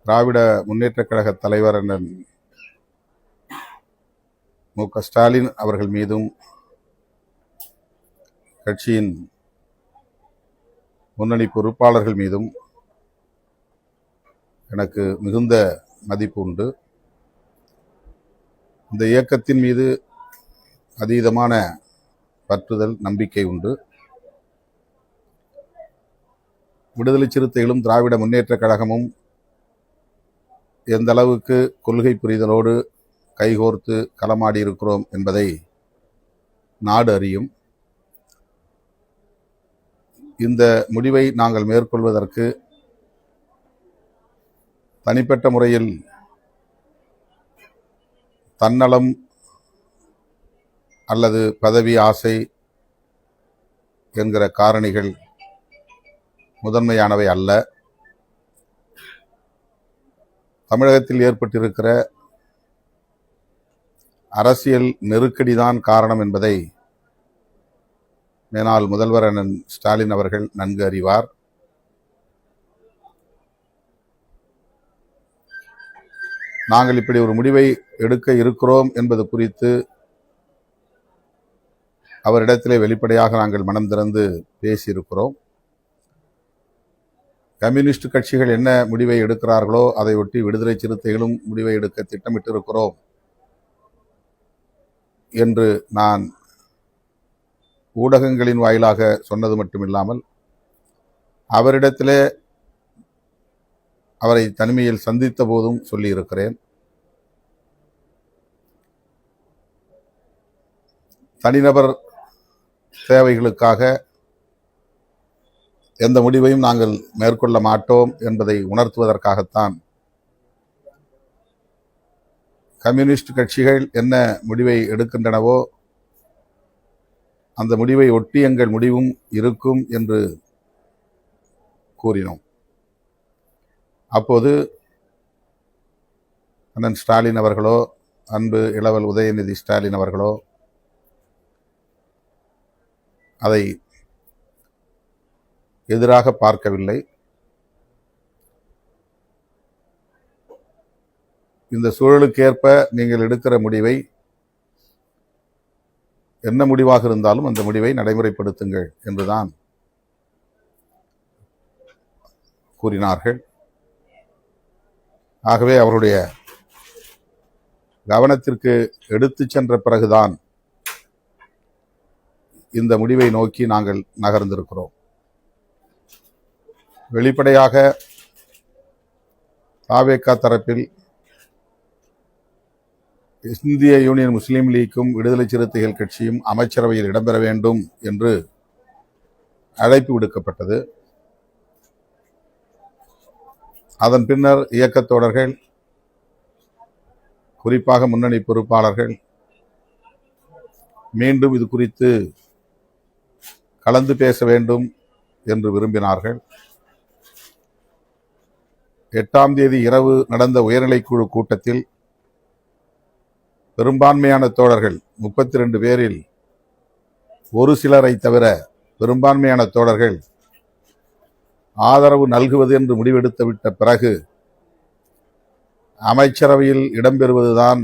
திராவிட முன்னேற்றக் கழக தலைவர் அண்ணன் மு.க.ஸ்டாலின் அவர்கள் மீதும் கட்சியின் முன்னணி பொறுப்பாளர்கள் மீதும் எனக்கு மிகுந்த மதிப்பு உண்டு. இந்த இயக்கத்தின் மீது அதீதமான பற்றுதல், நம்பிக்கை உண்டு. விடுதலை சிறுத்தைகளும் திராவிட முன்னேற்றக் கழகமும் எந்த அளவுக்கு கொள்கை புரிதலோடு கைகோர்த்து களமாடி இருக்கிறோம் என்பதை நாடு அறியும். இந்த முடிவை நாங்கள் மேற்கொள்வதற்கு தனிப்பட்ட முறையில் தன்னலம் அல்லது பதவி ஆசை என்கிற காரணிகள் முதன்மையானவை அல்ல. தமிழகத்தில் ஏற்பட்டிருக்கிற அரசியல் நெருக்கடிதான் காரணம் என்பதை மேனாள் முதல்வர் அண்ணன் ஸ்டாலின் அவர்கள் நன்கு அறிவார். நாங்கள் இப்படி ஒரு முடிவை எடுக்க இருக்கிறோம் என்பது குறித்து அவரிடத்திலே வெளிப்படையாக நாங்கள் மனம் திறந்து பேசியிருக்கிறோம். கம்யூனிஸ்ட் கட்சிகள் என்ன முடிவை எடுக்கிறார்களோ அதை ஒட்டி விடுதலை சிறுத்தைகளும் முடிவை எடுக்க திட்டமிட்டிருக்கிறோம் என்று நான் ஊடகங்களின் வாயிலாக சொன்னது மட்டுமில்லாமல் அவரிடத்திலே அவரை தனிமையில் சந்தித்த போதும் சொல்லியிருக்கிறேன். தனிநபர் தேவைகளுக்காக எந்த முடிவையும் நாங்கள் மேற்கொள்ள மாட்டோம் என்பதை உணர்த்துவதற்காகத்தான் கம்யூனிஸ்ட் கட்சிகள் என்ன முடிவை எடுக்கின்றனவோ அந்த முடிவை ஒட்டி எங்கள் முடிவும் இருக்கும் என்று கூறினோம். அப்போது அண்ணன் ஸ்டாலின் அவர்களோ, அன்பு இளவல் உதயநிதி ஸ்டாலின் அவர்களோ அதை எதிராக பார்க்கவில்லை. இந்த சூழலுக்கேற்ப நீங்கள் எடுக்கிற முடிவை என்ன முடிவாக இருந்தாலும் அந்த முடிவை நடைமுறைப்படுத்துங்கள் என்றுதான் கூறினார்கள். ஆகவே அவருடைய கவனத்திற்கு எடுத்து சென்ற பிறகுதான் இந்த முடிவை நோக்கி நாங்கள் நகர்ந்திருக்கிறோம். வெளிப்படையாக தாவேகா தரப்பில் இந்திய யூனியன் முஸ்லீம் லீக்கும் விடுதலை சிறுத்தைகள் கட்சியும் அமைச்சரவையில் இடம்பெற வேண்டும் என்று அழைப்பு விடுக்கப்பட்டது. அதன் பின்னர் இயக்கத் தோழர்கள், குறிப்பாக முன்னணி பொறுப்பாளர்கள் மீண்டும் இது குறித்து கலந்து பேச வேண்டும் என்று விரும்பினார்கள். 8ஆம் தேதி இரவு நடந்த உயர்நிலைக்குழு கூட்டத்தில் பெரும்பான்மையான தோழர்கள் 32 பேரில் ஒரு சிலரை தவிர பெரும்பான்மையான தோழர்கள் ஆதரவு நல்குவது என்று முடிவெடுத்து விட்ட பிறகு அமைச்சரவையில் இடம்பெறுவதுதான்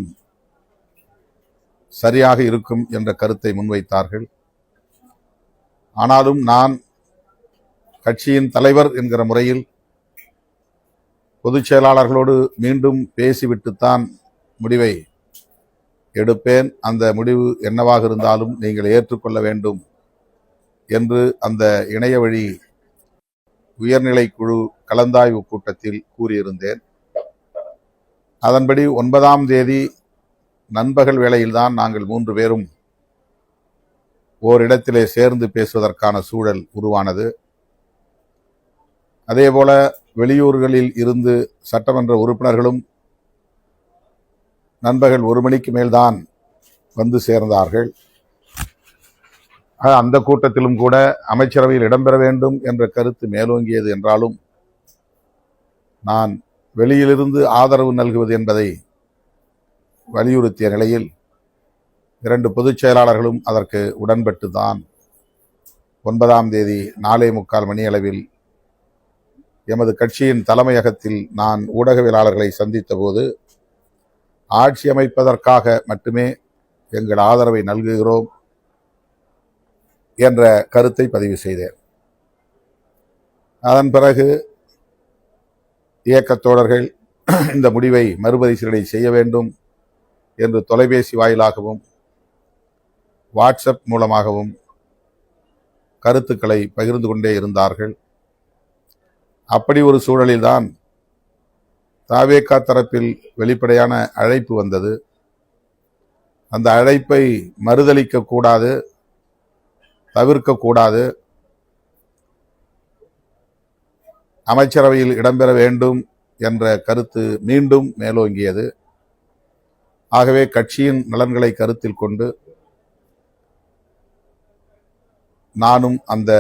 சரியாக இருக்கும் என்ற கருத்தை முன்வைத்தார்கள். ஆனாலும் நான் கட்சியின் தலைவர் என்கிற முறையில் பொதுச் செயலாளர்களோடு மீண்டும் பேசிவிட்டுத்தான் முடிவை எடுப்பேன். அந்த முடிவு என்னவாக இருந்தாலும் நீங்கள் ஏற்றுக்கொள்ள வேண்டும் என்று அந்த இணைய வழி உயர்நிலைக்குழு கலந்தாய்வு கூட்டத்தில் கூறியிருந்தேன். அதன்படி 9ஆம் தேதி நண்பகல் வேளையில்தான் நாங்கள் 3 பேரும் ஓரிடத்திலே சேர்ந்து பேசுவதற்கான சூழல் உருவானது. அதேபோல வெளியூர்களில் இருந்து சட்டமன்ற உறுப்பினர்களும் நண்பகல் 1 மணிக்கு மேல்தான் வந்து சேர்ந்தார்கள். அந்த கூட்டத்திலும் கூட அமைச்சரவையில் இடம்பெற வேண்டும் என்ற கருத்து மேலோங்கியது என்றாலும் நான் வெளியிலிருந்து ஆதரவு நல்குவது என்பதை வலியுறுத்திய நிலையில் 2 பொதுச் செயலாளர்களும் அதற்கு உடன்பட்டுதான் 9ஆம் தேதி 4:45 மணி அளவில் எமது கட்சியின் தலைமையகத்தில் நான் ஊடகவியலாளர்களை சந்தித்த போது ஆட்சி அமைப்பதற்காக மட்டுமே எங்கள் ஆதரவை நல்குகிறோம் என்ற கருத்தை பதிவு செய்தேன். அதன் பிறகு இயக்கத் தோழர்கள் இந்த முடிவை மறுபரிசீலனை செய்ய வேண்டும் என்று தொலைபேசி வாயிலாகவும் வாட்ஸ்அப் மூலமாகவும் கருத்துக்களை பகிர்ந்து கொண்டே இருந்தார்கள். அப்படி ஒரு சூழலில்தான் தவேகா தரப்பில் வெளிப்படையான அழைப்பு வந்தது. அந்த அழைப்பை மறுதலிக்க கூடாது, தவிர்க்கக்கூடாது, அமைச்சரவையில் இடம்பெற வேண்டும் என்ற கருத்து மீண்டும் மேலோங்கியது. ஆகவே கட்சியின் நலன்களை கருத்தில் கொண்டு நானும் அந்த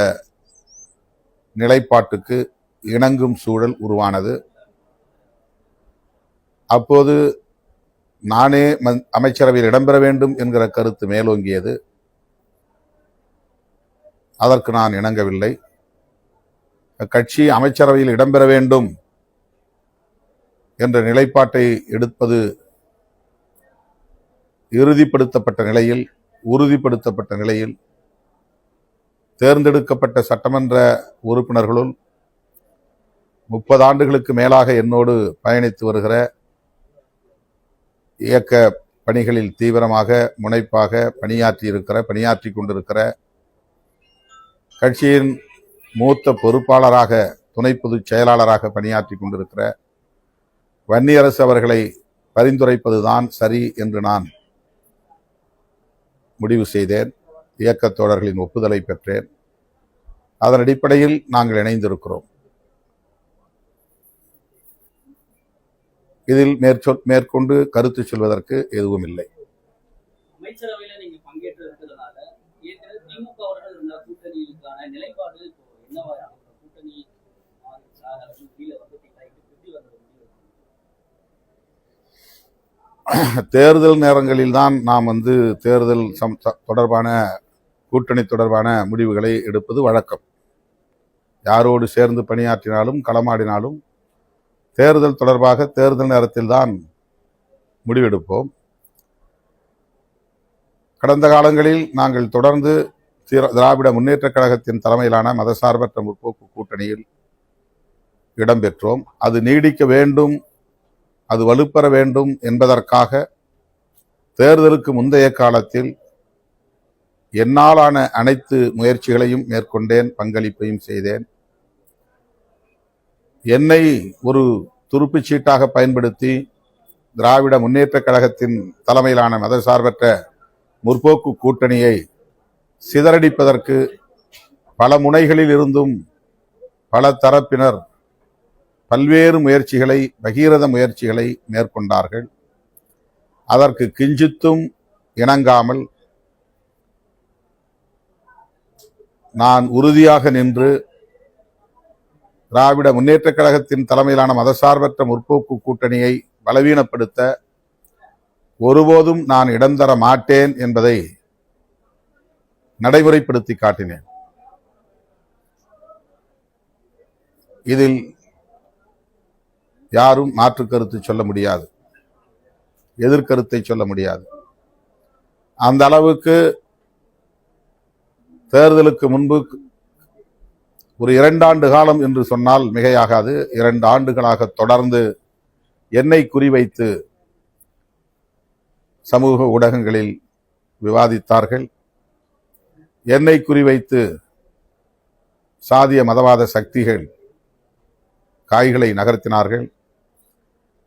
நிலைப்பாட்டுக்கு இணங்கும் சூழல் உருவானது. அப்போது நானே அமைச்சரவையில் இடம்பெற வேண்டும் என்கிற கருத்து மேலோங்கியது. அதற்கு நான் இணங்கவில்லை. கட்சி அமைச்சரவையில் இடம்பெற வேண்டும் என்ற நிலைப்பாட்டை எடுப்பது உறுதிப்படுத்தப்பட்ட நிலையில் தேர்ந்தெடுக்கப்பட்ட சட்டமன்ற உறுப்பினர்களுள் 30 ஆண்டுகளுக்கு மேலாக என்னோடு பயணித்து வருகிற, இயக்க பணிகளில் தீவிரமாக முனைப்பாக பணியாற்றி கொண்டிருக்கிற, கட்சியின் மூத்த பொறுப்பாளராக துணை பொதுச் செயலாளராக பணியாற்றி கொண்டிருக்கிற வன்னியரசு அவர்களை பரிந்துரைப்பதுதான் சரி என்று நான் முடிவு செய்தேன். இயக்கத் தோழர்களின் ஒப்புதலை பெற்றேன். அதன் அடிப்படையில் நாங்கள் இணைந்திருக்கிறோம். இதில் மேற்கொண்டு கருத்து சொல்வதற்கு எதுவும் இல்லை. அமைச்சரவையில் நீங்க பங்கேற்று இருக்கிறதுனால திமுக அவர்கள் இந்த கூட்டணிக்கான நிலைப்பாடு என்னவா கூட்டணி தேர்தல் நேரங்களில் தான் நாம் தேர்தல் தொடர்பான கூட்டணி தொடர்பான முடிவுகளை எடுப்பது வழக்கம். யாரோடு சேர்ந்து பணியாற்றினாலும் களமாடினாலும் தேர்தல் தொடர்பாக தேர்தல் நேரத்தில் தான் முடிவெடுப்போம். கடந்த காலங்களில் நாங்கள் தொடர்ந்து திராவிட முன்னேற்றக் கழகத்தின் தலைமையிலான மதசார்பற்ற முற்போக்கு கூட்டணியில் இடம்பெற்றோம். அது நீடிக்க வேண்டும், அது வலுப்பெற வேண்டும் என்பதற்காக தேர்தலுக்கு முந்தைய காலத்தில் என்னாலான அனைத்து முயற்சிகளையும் மேற்கொண்டேன், பங்களிப்பையும் செய்தேன். என்னை ஒரு துருப்புச் சீட்டாக பயன்படுத்தி திராவிட முன்னேற்றக் கழகத்தின் தலைமையிலான மதசார்பற்ற முற்போக்கு கூட்டணியை சிதறடிப்பதற்கு பல முனைகளில் இருந்தும் பல தரப்பினர் பல்வேறு முயற்சிகளை, பகீரத முயற்சிகளை மேற்கொண்டார்கள். அதற்கு கிஞ்சித்தும் இணங்காமல் நான் உறுதியாக நின்று திராவிட முன்னேற்றக் கழகத்தின் தலைமையிலான மதசார்பற்ற முற்போக்கு கூட்டணியை பலவீனப்படுத்த ஒருபோதும் நான் இடம் தர மாட்டேன் என்பதை நடைமுறைப்படுத்தி காட்டினேன். இதில் யாரும் மாற்று கருத்து சொல்ல முடியாது, எதிர்கருத்தை சொல்ல முடியாது. அந்த அளவுக்கு தேர்தலுக்கு முன்பு ஒரு 2 ஆண்டு காலம் என்று சொன்னால் மிகையாகாது, 2 ஆண்டுகளாக தொடர்ந்து என்னை குறிவைத்து சமூக ஊடகங்களில் விவாதித்தார்கள். என்னை குறிவைத்து சாதிய மதவாத சக்திகள் காய்களை நகர்த்தினார்கள்,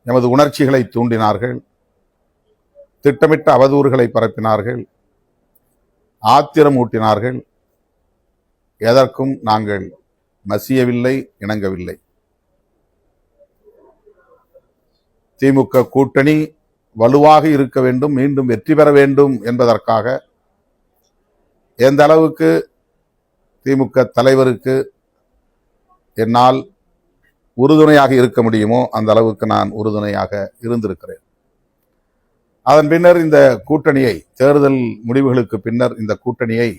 எமது உணர்ச்சிகளை தூண்டினார்கள், திட்டமிட்ட அவதூறுகளை பரப்பினார்கள், ஆத்திரம் ஊட்டினார்கள். எதற்கும் நாங்கள் மசியவில்லை, இணங்கவில்லை. திமுக கூட்டணி வலுவாக இருக்க வேண்டும், மீண்டும் வெற்றி பெற வேண்டும் என்பதற்காக எந்த அளவுக்கு திமுக தலைவருக்கு என்னால் உறுதுணையாக இருக்க முடியுமோ அந்த அளவுக்கு நான் உறுதுணையாக இருந்திருக்கிறேன். அதன் பின்னர் இந்த கூட்டணியை, தேர்தல் முடிவுகளுக்கு பின்னர் இந்த கூட்டணியை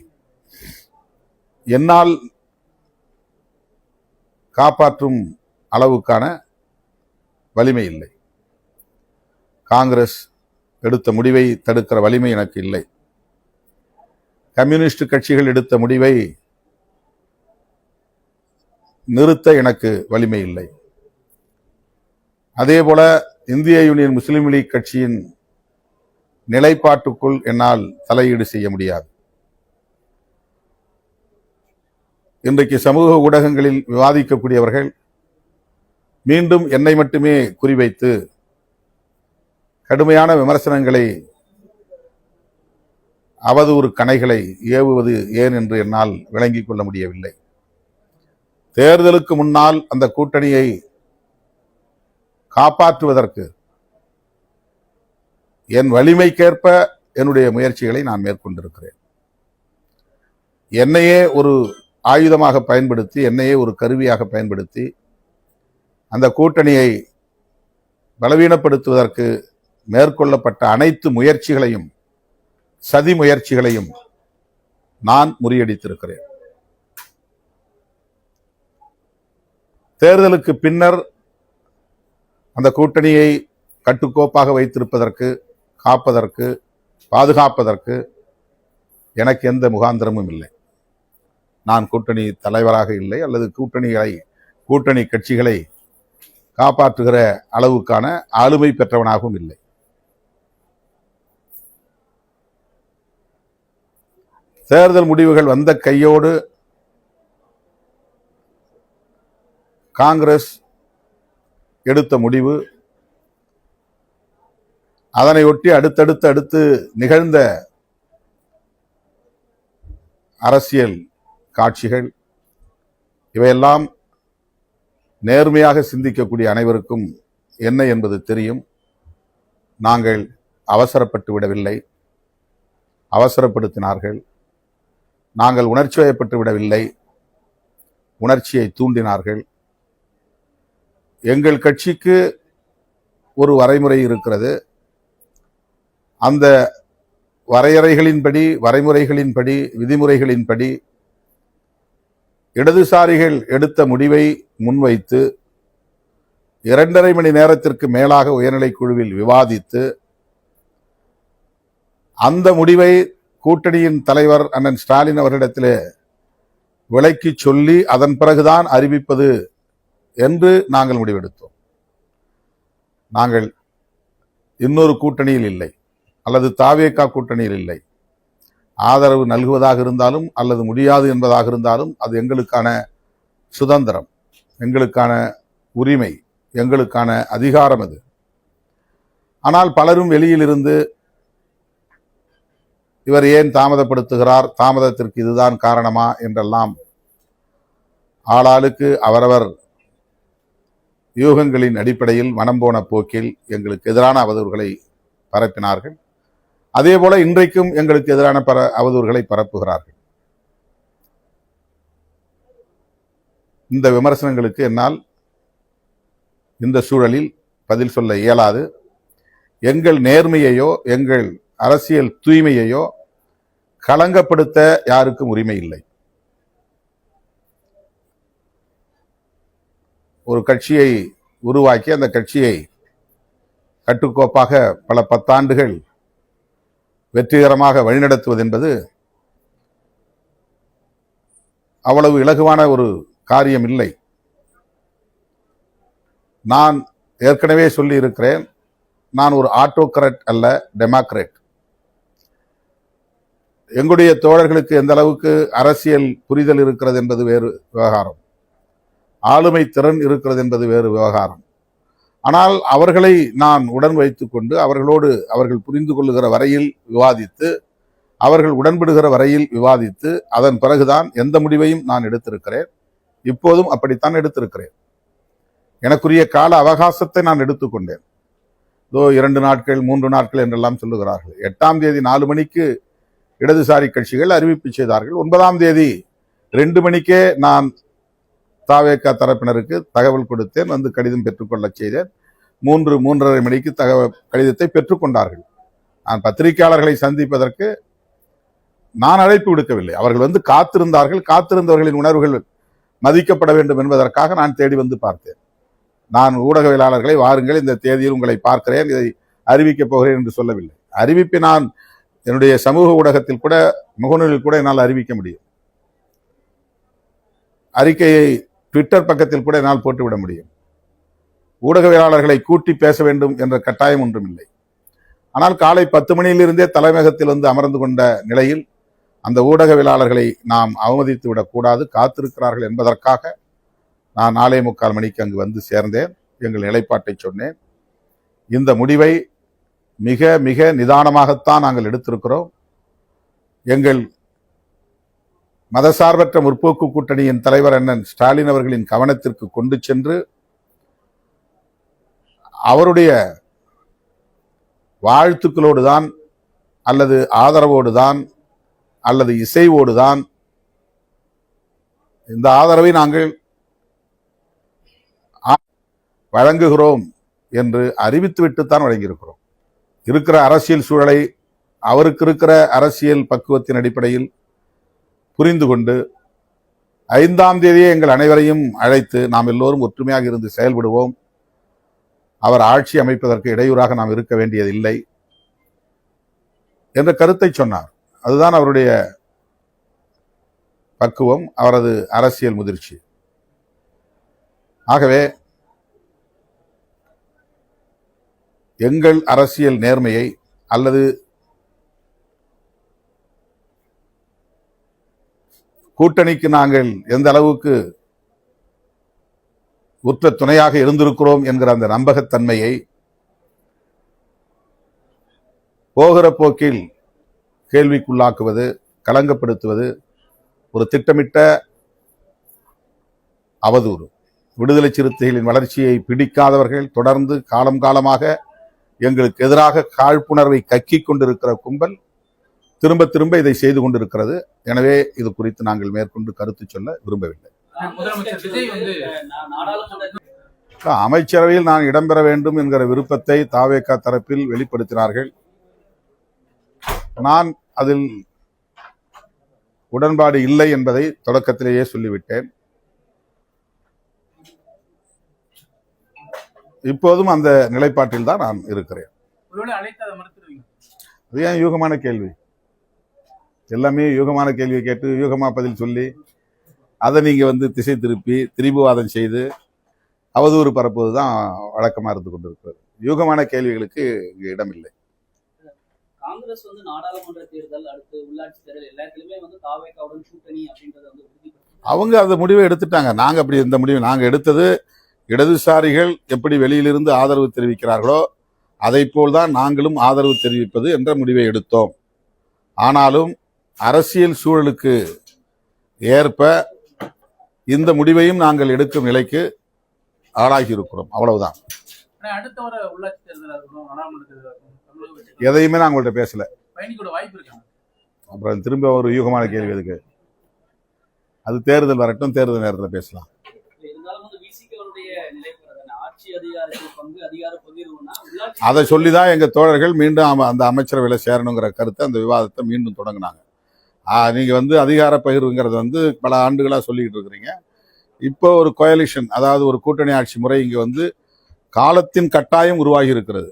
என்னால் காப்பாற்றும் அளவுக்கான வலிமை இல்லை. காங்கிரஸ் எடுத்த முடிவை தடுக்கிற வலிமை எனக்கு இல்லை. கம்யூனிஸ்ட் கட்சிகள் எடுத்த முடிவை நிறுத்த எனக்கு வலிமை இல்லை. அதேபோல இந்திய யூனியன் முஸ்லீம் லீக் கட்சியின் நிலைப்பாட்டுக்குள் என்னால் தலையீடு செய்ய முடியாது. இன்றைக்கு சமூக ஊடகங்களில் விவாதிக்கக்கூடியவர்கள் மீண்டும் என்னை மட்டுமே குறிவைத்து கடுமையான விமர்சனங்களை, அவதூறு கணைகளை ஏவுவது ஏன் என்று என்னால் விளங்கிக் கொள்ள முடியவில்லை. தேர்தலுக்கு முன்னால் அந்த கூட்டணியை காப்பாற்றுவதற்கு என் வலிமைக்கேற்ப என்னுடைய முயற்சிகளை நான் மேற்கொண்டிருக்கிறேன். என்னையே ஒரு ஆயுதமாக பயன்படுத்தி, என்னையே ஒரு கருவியாக பயன்படுத்தி அந்த கூட்டணியை பலவீனப்படுத்துவதற்கு மேற்கொள்ளப்பட்ட அனைத்து முயற்சிகளையும், சதி முயற்சிகளையும் நான் முறியடித்திருக்கிறேன். தேர்தலுக்கு பின்னர் அந்த கூட்டணியை கட்டுக்கோப்பாக வைத்திருப்பதற்கு, காப்பதற்கு, பாதுகாப்பதற்கு எனக்கு எந்த முகாந்திரமும் இல்லை. நான் கூட்டணி தலைவராக இல்லை, அல்லது கூட்டணி கட்சிகளை காப்பாற்றுகிற அளவுக்கான ஆளுமை பெற்றவனாகவும் இல்லை. தேர்தல் முடிவுகள் வந்த கையோடு காங்கிரஸ் எடுத்த முடிவு, அதனை ஒட்டி அடுத்து நிகழ்ந்த அரசியல் காட்சிகள், இவையெல்லாம் நேர்மையாக சிந்திக்கக்கூடிய அனைவருக்கும் என்ன என்பது தெரியும். நாங்கள் அவசரப்பட்டு விடவில்லை, அவசரப்படுத்தினார்கள். நாங்கள் உணர்ச்சி வயப்பட்டு விடவில்லை, உணர்ச்சியை தூண்டினார்கள். எங்கள் கட்சிக்கு ஒரு வரைமுறை இருக்கிறது. அந்த வரைமுறைகளின்படி, விதிமுறைகளின்படி இடதுசாரிகள் எடுத்த முடிவை முன்வைத்து 2.5 மணி நேரத்திற்கு மேலாக உயர்நிலைக் குழுவில் விவாதித்து, அந்த முடிவை கூட்டணியின் தலைவர் அண்ணன் ஸ்டாலின் அவர்களிடத்திலே விளக்கி சொல்லி அதன் பிறகுதான் அறிவிப்பது என்று நாங்கள் முடிவெடுத்தோம். நாங்கள் இன்னொரு கூட்டணியில் இல்லை, அல்லது தாவேகா கூட்டணியில் இல்லை. ஆதரவு நல்குவதாக இருந்தாலும் அல்லது முடியாது என்பதாக இருந்தாலும் அது எங்களுக்கான சுதந்திரம், எங்களுக்கான உரிமை, எங்களுக்கான அதிகாரம் அது. ஆனால் பலரும் வெளியிலிருந்து இவர் ஏன் தாமதப்படுத்துகிறார், தாமதத்திற்கு இதுதான் காரணமா என்றெல்லாம் ஆளாளுக்கு அவரவர் யூகங்களின் அடிப்படையில் மனம் போன போக்கில் எங்களுக்கு எதிரான அவதூறுகளை பரப்பினார்கள். அதே போல இன்றைக்கும் எங்களுக்கு எதிரான அவதூறுகளை பரப்புகிறார்கள். இந்த விமர்சனங்களுக்கு என்னால் இந்த சூழலில் பதில் சொல்ல இயலாது. எங்கள் நேர்மையையோ எங்கள் அரசியல் தூய்மையையோ களங்கப்படுத்த யாருக்கும் உரிமை இல்லை. ஒரு கட்சியை உருவாக்கி அந்த கட்சியை கட்டுக்கோப்பாக பல 10 ஆண்டுகள் வெற்றிகரமாக வழிநடத்துவது என்பது அவ்வளவு இலகுவான ஒரு காரியம் இல்லை. நான் ஏற்கனவே சொல்லி இருக்கிறேன், நான் ஒரு ஆட்டோகிராட் அல்ல, டெமோக்ராட். எங்களுடைய தோழர்களுக்கு எந்த அளவுக்கு அரசியல் புரிதல் இருக்கிறது என்பது வேறு விவகாரம், ஆளுமை திறன் இருக்கிறது என்பது வேறு விவகாரம். ஆனால் அவர்களை நான் உடன் வைத்துக் கொண்டு அவர்களோடு அவர்கள் புரிந்து கொள்ளுகிற வரையில் விவாதித்து, அவர்கள் உடன்படுகிற வரையில் விவாதித்து, அதன் பிறகுதான் எந்த முடிவையும் நான் எடுத்திருக்கிறேன். இப்போதும் அப்படித்தான் எடுத்திருக்கிறேன். எனக்குரிய கால அவகாசத்தை நான் எடுத்துக்கொண்டேன். 2 நாட்கள் 3 நாட்கள் என்றெல்லாம் சொல்லுகிறார்கள். 8ஆம் தேதி 4 மணிக்கு இடதுசாரி கட்சிகள் அறிவிப்பு செய்தார்கள். 9ஆம் தேதி 2 மணிக்கே நான் தாவேகா தரப்பினருக்கு தகவல் கொடுத்தேன், வந்து கடிதம் பெற்றுக்கொள்ள செய்தேன். 3:30 மணிக்கு கடிதத்தை பெற்றுக்கொண்டார்கள். நான் பத்திரிகையாளர்களை சந்திப்பதற்கு நான் அழைப்பு விடுக்கவில்லை, அவர்கள் வந்து காத்திருந்தார்கள். காத்திருந்தவர்களின் உணர்வுகள் மதிக்கப்பட வேண்டும் என்பதற்காக நான் தேடி வந்து பார்த்தேன். நான் ஊடகவியலாளர்களை வாருங்கள், இந்த தேதியில் உங்களை பார்க்கிறேன், இதை அறிவிக்கப் போகிறேன் என்று சொல்லவில்லை. அறிவிப்பை நான் என்னுடைய சமூக ஊடகத்தில் கூட, முகநூலில் கூட என்னால் அறிவிக்க முடியும். அறிக்கையை ட்விட்டர் பக்கத்தில் கூட என்னால் போட்டுவிட முடியும். ஊடகவியலாளர்களை கூட்டி பேச வேண்டும் என்ற கட்டாயம் ஒன்றும் இல்லை. ஆனால் காலை 10 மணியிலிருந்தே தலைமையகத்தில் வந்து அமர்ந்து கொண்ட நிலையில் அந்த ஊடகவியலாளர்களை நாம் அவமதித்து விடக்கூடாது, காத்திருக்கிறார்கள் என்பதற்காக நான் 4:45 மணிக்கு அங்கு வந்து சேர்ந்தேன். எங்கள் நிலைப்பாட்டை சொன்னேன். இந்த முடிவை மிக மிக நிதானமாகத்தான் நாங்கள் எடுத்திருக்கிறோம். எங்கள் மதசார்பற்ற முற்போக்கு கூட்டணியின் தலைவர் அண்ணன் ஸ்டாலின் அவர்களின் கவனத்திற்கு கொண்டு சென்று அவருடைய வாழ்த்துக்களோடு தான் அல்லது ஆதரவோடு தான் அல்லது இசைவோடு தான் இந்த ஆதரவை நாங்கள் வழங்குகிறோம் என்று அறிவித்துவிட்டுத்தான் வழங்கியிருக்கிறோம். இருக்கிற அரசியல் சூழலை அவருக்கு இருக்கிற அரசியல் பக்குவத்தின் அடிப்படையில் புரிந்து கொண்டு 5ஆம் தேதியே எங்கள் அனைவரையும் அழைத்து நாம் எல்லோரும் ஒற்றுமையாக இருந்து செயல்படுவோம், அவர் ஆட்சி அமைப்பதற்கு இடையூறாக நாம் இருக்க வேண்டியதில்லை என்ற கருத்தை சொன்னார். அதுதான் அவருடைய பக்குவம், அவரது அரசியல் முதிர்ச்சி. ஆகவே எங்கள் அரசியல் நேர்மையை அல்லது கூட்டணிக்கு நாங்கள் எந்த அளவுக்கு உற்ற துணையாக இருந்திருக்கிறோம் என்கிற அந்த நம்பகத்தன்மையை போகிற போக்கில் கேள்விக்குள்ளாக்குவது, களங்கப்படுத்துவது ஒரு திட்டமிட்ட அவதூறு. விடுதலை சிறுத்தைகளின் வளர்ச்சியை பிடிக்காதவர்கள் தொடர்ந்து காலம் காலமாக எங்களுக்கு எதிராக காழ்ப்புணர்வை கக்கிக் கொண்டிருக்கிற கும்பல் திரும்ப திரும்ப இதை செய்து கொண்டிருக்கிறது. எனவே இது குறித்து நாங்கள் மேற்கொண்டு கருத்து சொல்ல விரும்பவில்லை. அமைச்சரவையில் நான் இடம்பெற வேண்டும் என்கிற விருப்பத்தை தாவேகா தரப்பில் வெளிப்படுத்தினார்கள். நான் அதில் உடன்பாடு இல்லை என்பதை தொடக்கத்திலேயே சொல்லிவிட்டேன். இப்போதும் அந்த நிலைப்பாட்டில் தான் நான் இருக்கிறேன். அது ஏன் யூகமான கேள்வி? எல்லாமே யூகமான கேள்வியை கேட்டு யூகமா பதில் சொல்லி அதை நீங்க திசை திருப்பி திரிபுவாதம் செய்து அவதூறு பரப்புவதுதான் வழக்கமா இருந்து கொண்டிருக்கிறது. யூகமான கேள்விகளுக்கு இங்கு இடமில்லை. காங்கிரஸ் நாடாளுமன்ற தேர்தல், அடுத்து உள்ளாட்சி தேர்தல் எல்லாத்துலயுமே தாவேகாவுடன் கூட்டணி அப்படின்றத அவங்க அந்த முடிவை எடுத்துட்டாங்க. நாங்க அப்படி இந்த முடிவை நாங்க எடுத்தது, இடதுசாரிகள் எப்படி வெளியிலிருந்து ஆதரவு தெரிவிக்கிறார்களோ அதை போல்தான் நாங்களும் ஆதரவு தெரிவிப்பது என்ற முடிவை எடுத்தோம். ஆனாலும் அரசியல் சூழலுக்கு ஏற்ப இந்த முடிவையும் நாங்கள் எடுக்கும் நிலைக்கு ஆளாகி இருக்கிறோம். அவ்வளவுதான். எதையுமே நான் உங்கள்கிட்ட பேசல. அப்புறம் திரும்ப ஒரு யூகமான கேள்வி எதுக்கு? அது தேர்தல் வரட்டும், தேர்தல் நேரத்தில் பேசலாம். அதை சொல்லிதான் எங்க தோழர்கள் மீண்டும் அந்த அமைச்சரவையில சேரணுங்கிற கருத்தை, அந்த விவாதத்தை மீண்டும் தொடங்கினாங்க. நீங்க அதிகார பகிர்வுங்கிறது பல ஆண்டுகளா சொல்லிக்கிட்டு இருக்கிறீங்க. இப்போ ஒரு கோயலிஷன், அதாவது ஒரு கூட்டணி ஆட்சி முறை இங்க காலத்தின் கட்டாயம் உருவாகி இருக்கிறது.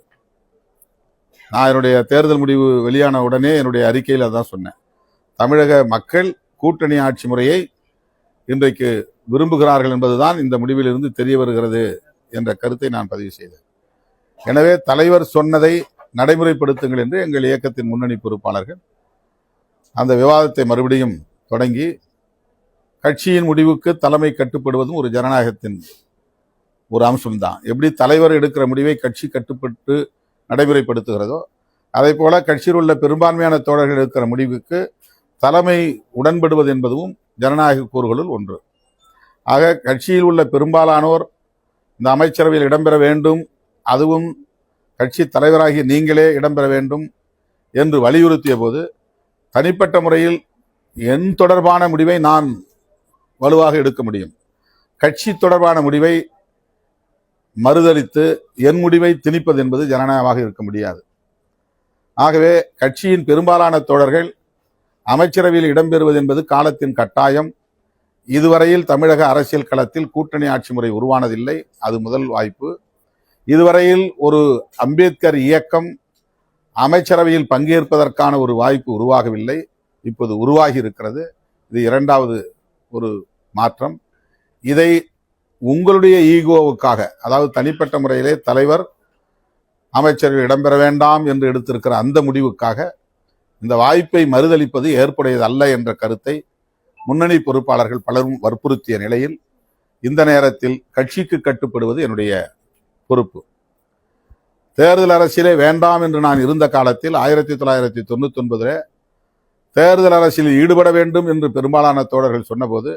நான் என்னுடைய தேர்தல் முடிவு வெளியான உடனே என்னுடைய அறிக்கையில் அதான் சொன்னேன். தமிழக மக்கள் கூட்டணி ஆட்சி முறையை இன்றைக்கு விரும்புகிறார்கள் என்பதுதான் இந்த முடிவிலிருந்து தெரிய வருகிறது என்ற கருத்தை நான் பதிவு செய்தேன். எனவே தலைவர் சொன்னதை நடைமுறைப்படுத்துங்கள் என்று எங்கள் இயக்கத்தின் முன்னணி பொறுப்பாளர்கள் அந்த விவாதத்தை மறுபடியும் தொடங்கி, கட்சியின் முடிவுக்கு தலைமை கட்டுப்படுவதும் ஒரு ஜனநாயகத்தின் ஒரு அம்சம்தான். எப்படி தலைவர் எடுக்கிற முடிவை கட்சி கட்டுப்பட்டு நடைமுறைப்படுத்துகிறதோ அதே போல கட்சியில் உள்ள பெரும்பான்மையான தோழர்கள் எடுக்கிற முடிவுக்கு தலைமை உடன்படுவது என்பதும் ஜனநாயக கூறுகளுள் ஒன்று. ஆக கட்சியில் உள்ள பெரும்பாலானோர் இந்த அமைச்சரவையில் இடம்பெற வேண்டும், அதுவும் கட்சி தலைவராகிய நீங்களே இடம்பெற வேண்டும் என்று வலியுறுத்திய போது, தனிப்பட்ட முறையில் என் தொடர்பான முடிவை நான் வலுவாக எடுக்க முடியும். கட்சி தொடர்பான முடிவை மறுதலித்து என் முடிவை திணிப்பது என்பது ஜனநாயகமாக இருக்க முடியாது. ஆகவே கட்சியின் பெரும்பாலான தோழர்கள் அமைச்சரவையில் இடம்பெறுவது என்பது காலத்தின் கட்டாயம். இதுவரையில் தமிழக அரசியல் களத்தில் கூட்டணி ஆட்சி முறை உருவானதில்லை. அது முதல் வாய்ப்பு. இதுவரையில் ஒரு அம்பேத்கர் இயக்கம் அமைச்சரவையில் பங்கேற்பதற்கான ஒரு வாய்ப்பு உருவாகவில்லை. இப்போது உருவாகி இருக்கிறது. இது இரண்டாவது ஒரு மாற்றம். இதை உங்களுடைய ஈகோவுக்காக, அதாவது தனிப்பட்ட முறையிலே தலைவர் அமைச்சர்கள் இடம்பெற வேண்டாம் என்று எடுத்திருக்கிற அந்த முடிவுக்காக இந்த வாய்ப்பை மறுதளிப்பது ஏற்புடையது அல்ல என்ற கருத்தை முன்னணி பொறுப்பாளர்கள் பலரும் வற்புறுத்திய நிலையில் இந்த நேரத்தில் கட்சிக்கு கட்டுப்படுவது என்னுடைய பொறுப்பு. தேர்தல் அரசியலே வேண்டாம் என்று நான் இருந்த காலத்தில் 1999 தேர்தல் அரசியலில் ஈடுபட வேண்டும் என்று பெரும்பாலான தோழர்கள் சொன்னபோது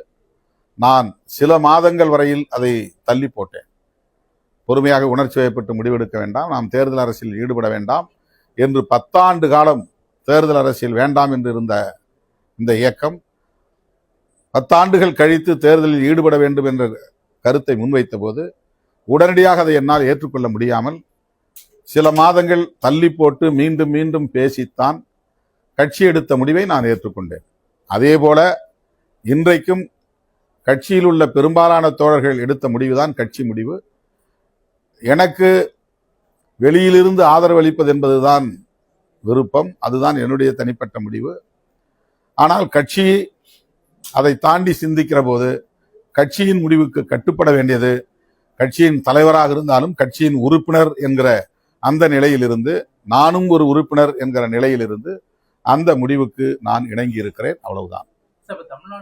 நான் சில மாதங்கள் வரையில் அதை தள்ளி போட்டேன். பொறுமையாக உணர்ச்சி வயப்பட்டு முடிவெடுக்க வேண்டாம், நாம் தேர்தல் அரசியலில் ஈடுபட வேண்டாம் என்று 10 ஆண்டு காலம் தேர்தல் அரசியல் வேண்டாம் என்று இருந்த இந்த இயக்கம் 10 ஆண்டுகள் கழித்து தேர்தலில் ஈடுபட வேண்டும் என்ற கருத்தை முன்வைத்த போது உடனடியாக அதை என்னால் ஏற்றுக்கொள்ள முடியாமல் சில மாதங்கள் தள்ளி போட்டு மீண்டும் மீண்டும் பேசித்தான் கட்சி எடுத்த முடிவை நான் ஏற்றுக்கொண்டேன். அதே போல இன்றைக்கும் கட்சியில் உள்ள பெரும்பாலான தோழர்கள் எடுத்த முடிவுதான் கட்சி முடிவு. எனக்கு வெளியிலிருந்து ஆதரவு அளிப்பது என்பதுதான் விருப்பம், அதுதான் என்னுடைய தனிப்பட்ட முடிவு. ஆனால் கட்சி அதை தாண்டி சிந்திக்கிற போது கட்சியின் முடிவுக்கு கட்டுப்பட வேண்டியது கட்சியின் தலைவராக இருந்தாலும் கட்சியின் உறுப்பினர் என்கிற அந்த நிலையிலிருந்து, நானும் ஒரு உறுப்பினர் என்கிற நிலையிலிருந்து அந்த முடிவுக்கு நான் இணங்கி இருக்கிறேன். அவ்வளவுதான்.